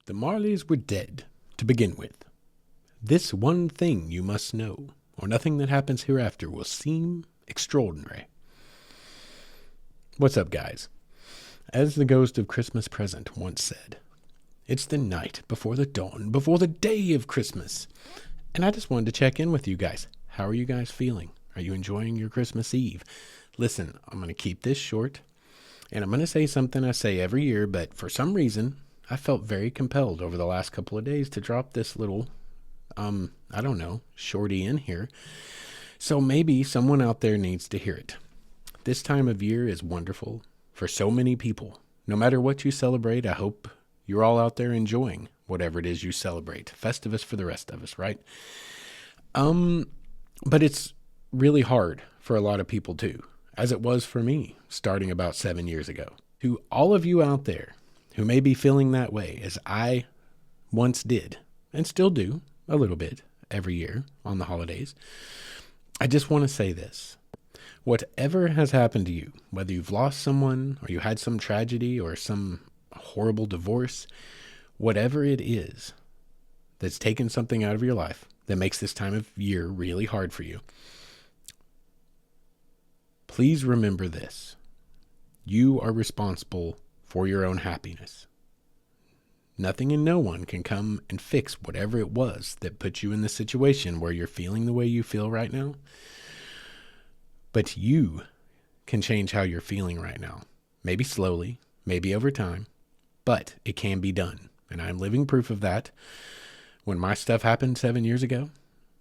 The Marleys were dead, to begin with. This one thing you must know, or nothing that happens hereafter will seem extraordinary. What's up, guys? As the ghost of Christmas Present once said, it's the night before the dawn, before the day of Christmas. And I just wanted to check in with you guys. How are you guys feeling? Are you enjoying your Christmas Eve? Listen, I'm going to keep this short, and I'm going to say something I say every year, but for some reason, I felt very compelled over the last couple of days to drop this little, shorty in here. So maybe someone out there needs to hear it. This time of year is wonderful for so many people. No matter what you celebrate, I hope you're all out there enjoying whatever it is you celebrate. Festivus for the rest of us, right? But it's really hard for a lot of people too, as it was for me starting about 7 years ago. To all of you out there who may be feeling that way, as I once did, and still do a little bit every year on the holidays, I just want to say this. Whatever has happened to you, whether you've lost someone or you had some tragedy or some horrible divorce, whatever it is that's taken something out of your life that makes this time of year really hard for you, please remember this. You are responsible for your own happiness. Nothing and no one can come and fix whatever it was that put you in the situation where you're feeling the way you feel right now. But you can change how you're feeling right now. Maybe slowly, maybe over time, but it can be done. And I'm living proof of that. When my stuff happened 7 years ago,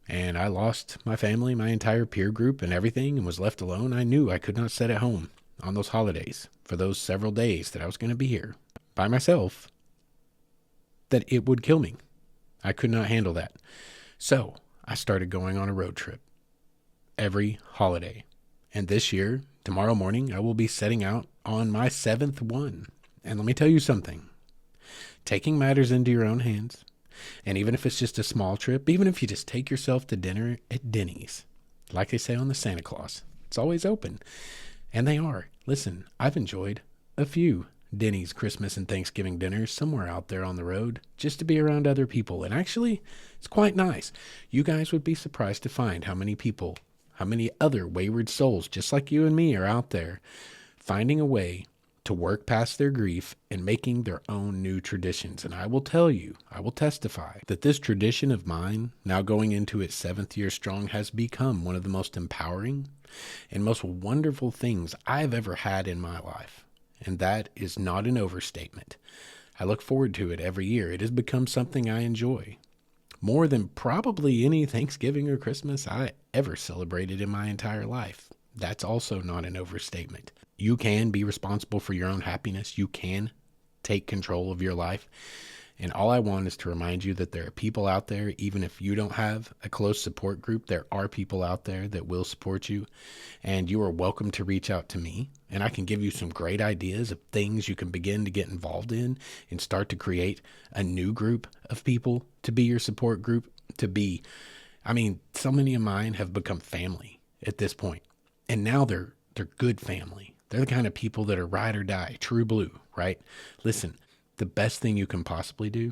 and I lost my family, my entire peer group and everything, and was left alone, I knew I could not sit at home on those holidays for those several days that I was going to be here by myself, that it would kill me. I could not handle that. So I started going on a road trip every holiday. And this year, tomorrow morning, I will be setting out on my 7th one. And let me tell you something. Taking matters into your own hands, and even if it's just a small trip, even if you just take yourself to dinner at Denny's, like they say on the Santa Claus, it's always open. And they are. Listen, I've enjoyed a few Denny's Christmas and Thanksgiving dinners somewhere out there on the road just to be around other people. And actually, it's quite nice. You guys would be surprised to find how many other wayward souls just like you and me are out there finding a way to work past their grief and making their own new traditions. And I will tell you, I will testify that this tradition of mine, now going into its 7th year strong, has become one of the most empowering and most wonderful things I've ever had in my life. And that is not an overstatement. I look forward to it every year. It has become something I enjoy more than probably any Thanksgiving or Christmas I ever celebrated in my entire life. That's also not an overstatement. You can be responsible for your own happiness. You can take control of your life. And all I want is to remind you that there are people out there, even if you don't have a close support group, there are people out there that will support you. And you are welcome to reach out to me. And I can give you some great ideas of things you can begin to get involved in and start to create a new group of people to be your support group, so many of mine have become family at this point. And now they're good family. They're the kind of people that are ride or die, true blue, right? Listen, the best thing you can possibly do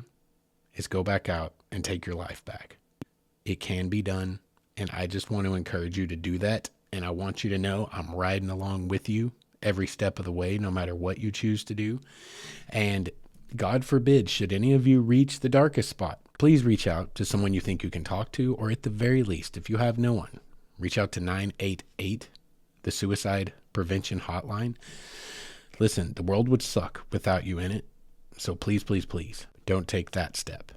is go back out and take your life back. It can be done, and I just want to encourage you to do that. And I want you to know I'm riding along with you every step of the way, no matter what you choose to do. And God forbid, should any of you reach the darkest spot, please reach out to someone you think you can talk to, or at the very least, if you have no one, reach out to 988, the suicide prevention hotline. Listen, the world would suck without you in it. So please, please, please don't take that step.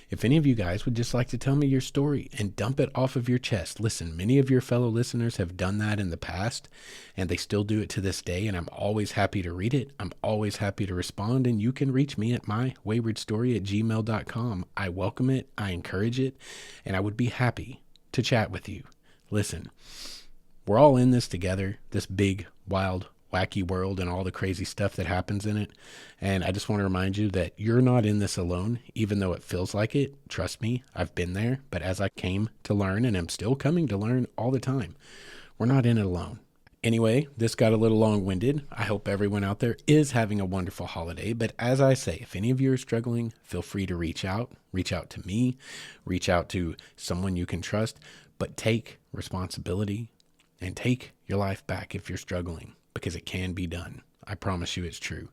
If any of you guys would just like to tell me your story and dump it off of your chest, listen, many of your fellow listeners have done that in the past, and they still do it to this day, and I'm always happy to read it. I'm always happy to respond, and you can reach me at mywaywardstory@gmail.com. I welcome it, I encourage it, and I would be happy to chat with you. Listen, we're all in this together, this big, wild, wacky world and all the crazy stuff that happens in it. And I just want to remind you that you're not in this alone, even though it feels like it. Trust me, I've been there. But as I came to learn, and I'm still coming to learn all the time, we're not in it alone. Anyway, this got a little long-winded. I hope everyone out there is having a wonderful holiday. But as I say, if any of you are struggling, feel free to reach out. Reach out to me. Reach out to someone you can trust. But take responsibility and take your life back if you're struggling, because it can be done. I promise you it's true.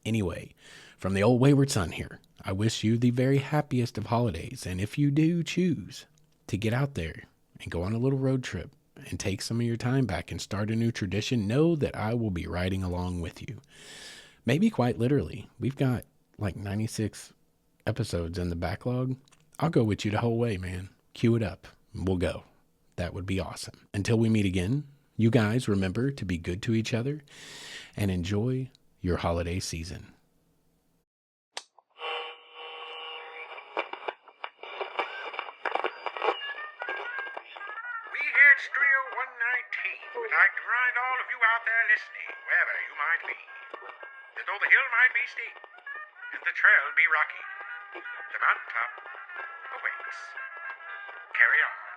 Anyway, from the old Wayward Son here, I wish you the very happiest of holidays. And if you do choose to get out there and go on a little road trip and take some of your time back and start a new tradition, know that I will be riding along with you. Maybe quite literally. We've got like 96 episodes in the backlog. I'll go with you the whole way, man. Cue it up. We'll go. That would be awesome. Until we meet again, you guys remember to be good to each other and enjoy your holiday season. We here at Studio 119 would like to remind all of you out there listening, wherever you might be, that though the hill might be steep and the trail be rocky, the mountaintop awaits. Carry on.